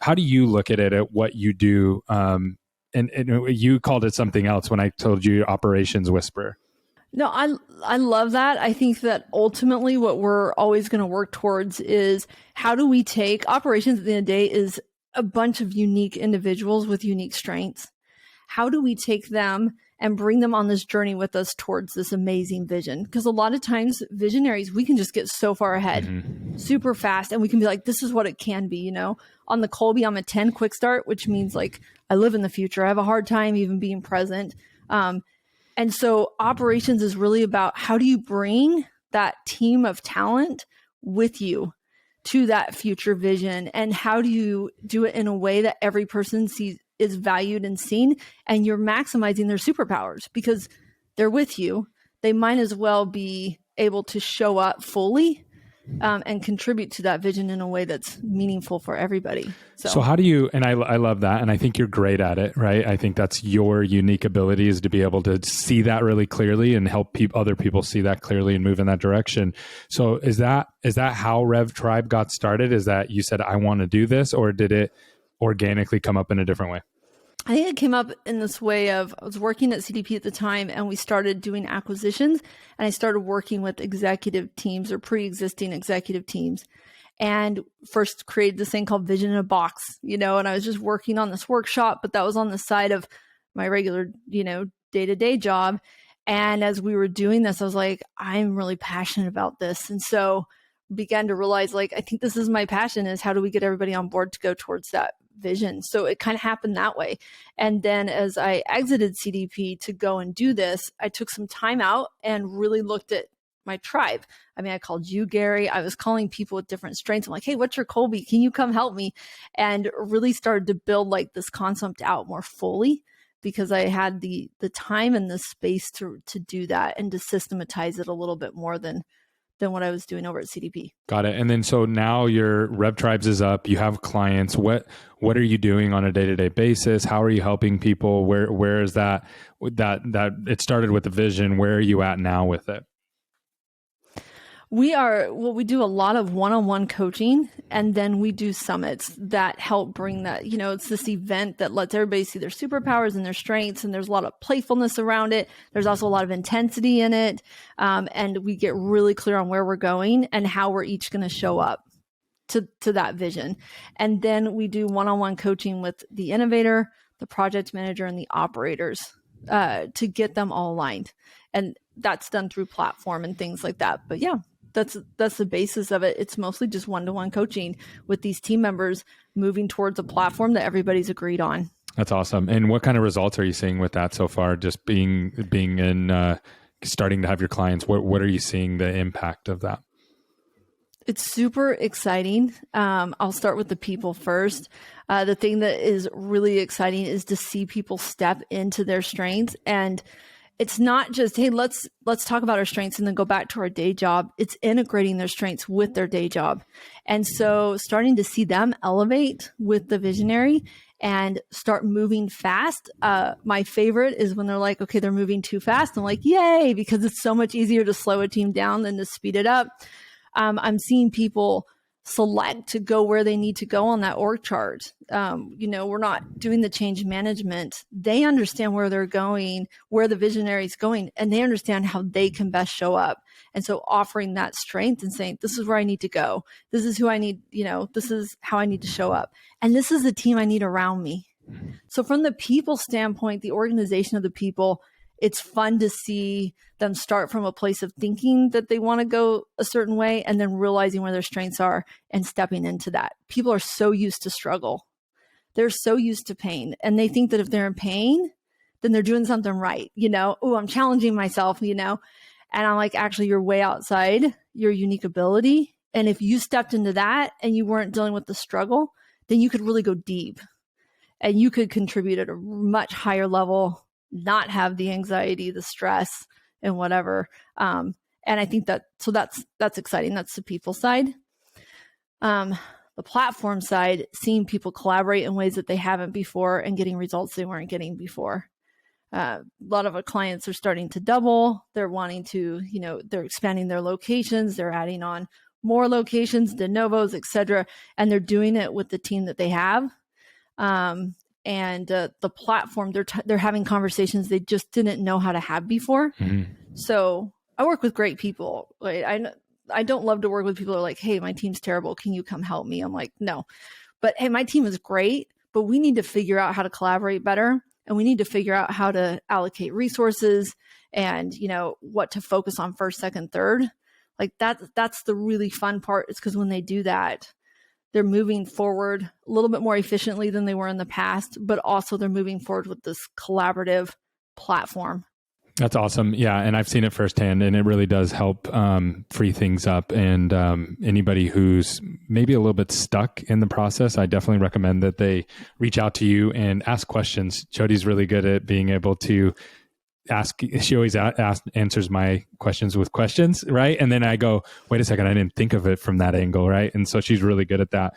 how do you look at it, at what you do? And you called it something else when I told you operations whisperer. No, I love that. I think that ultimately what we're always going to work towards is how do we take operations at the end of the day is a bunch of unique individuals with unique strengths. How do we take them and bring them on this journey with us towards this amazing vision? Because a lot of times visionaries, we can just get so far ahead super fast and we can be like, this is what it can be, On the Colby, I'm a 10 quick start, which means like I live in the future. I have a hard time even being present. And so operations is really about how do you bring that team of talent with you to that future vision, and how do you do it in a way that every person is valued and seen, and you're maximizing their superpowers because they're with you. They might as well be able to show up fully and contribute to that vision in a way that's meaningful for everybody. So how do you, and I love that. And I think you're great at it, right? I think that's your unique ability, is to be able to see that really clearly and help other people see that clearly and move in that direction. So is that how Rev Tribe got started? Is that you said, I want to do this, or did it organically come up in a different way? I think it came up in this way of, I was working at CDP at the time and we started doing acquisitions, and I started working with executive teams or pre-existing executive teams, and first created this thing called Vision in a Box, and I was just working on this workshop, but that was on the side of my regular, day-to-day job. And as we were doing this, I was like, I'm really passionate about this. And so began to realize, like, I think this is my passion, is how do we get everybody on board to go towards that vision? So it kind of happened that way. And then as I exited CDP to go and do this, I took some time out and really looked at my tribe. I mean, I called you, Gary. I was calling people with different strengths. I'm like, hey, what's your Colby? Can you come help me? And really started to build like this concept out more fully, because I had the time and the space to do that and to systematize it a little bit more than what I was doing over at CDP. Got it. And then so now your Rev Tribes is up. You have clients. What are you doing on a day-to-day basis? How are you helping people? Where is that it started with the vision? Where are you at now with it? We do a lot of one-on-one coaching, and then we do summits that help bring that, it's this event that lets everybody see their superpowers and their strengths, and there's a lot of playfulness around it. There's also a lot of intensity in it. And we get really clear on where we're going and how we're each going to show up to that vision. And then we do one-on-one coaching with the innovator, the project manager, and the operators to get them all aligned. And that's done through platform and things like that. But yeah, that's the basis of it. It's mostly just one-to-one coaching with these team members moving towards a platform that everybody's agreed on. That's awesome. And what kind of results are you seeing with that so far? Just being in, starting to have your clients, what are you seeing the impact of that? It's super exciting. I'll start with the people first. The thing that is really exciting is to see people step into their strengths. And it's not just, hey, let's talk about our strengths and then go back to our day job. It's integrating their strengths with their day job. And so starting to see them elevate with the visionary and start moving fast. My favorite is when they're like, okay, they're moving too fast. I'm like, yay, because it's so much easier to slow a team down than to speed it up. I'm seeing people select to go where they need to go on that org chart. We're not doing the change management. They understand where they're going, where the visionary is going, and they understand how they can best show up. And so offering that strength and saying, this is where I need to go. This is who I need, this is how I need to show up. And this is the team I need around me. So from the people standpoint, the organization of the people, it's fun to see them start from a place of thinking that they want to go a certain way and then realizing where their strengths are and stepping into that. People are so used to struggle. They're so used to pain, and they think that if they're in pain, then they're doing something right. Oh, I'm challenging myself, and I'm like, actually, you're way outside your unique ability. And if you stepped into that and you weren't dealing with the struggle, then you could really go deep and you could contribute at a much higher level, not have the anxiety, the stress, and whatever. And I think that's exciting. That's the people side. The platform side, seeing people collaborate in ways that they haven't before and getting results they weren't getting before. A lot of our clients are starting to double. They're wanting to, they're expanding their locations. They're adding on more locations, de novos, etc. And they're doing it with the team that they have. And the platform, they're having conversations they just didn't know how to have before. Mm-hmm. So I work with great people. Like, I don't love to work with people who are like, hey, my team's terrible. Can you come help me? I'm like, no. But hey, my team is great, but we need to figure out how to collaborate better. And we need to figure out how to allocate resources and, what to focus on first, second, third. Like that's the really fun part. It's because when they do that, they're moving forward a little bit more efficiently than they were in the past, but also they're moving forward with this collaborative platform. That's awesome. Yeah. And I've seen it firsthand, and it really does help free things up. And anybody who's maybe a little bit stuck in the process, I definitely recommend that they reach out to you and ask questions. Jodi's really good at being able to ask. She always answers my questions with questions, right? And then I go, wait a second, I didn't think of it from that angle, right? And so she's really good at that.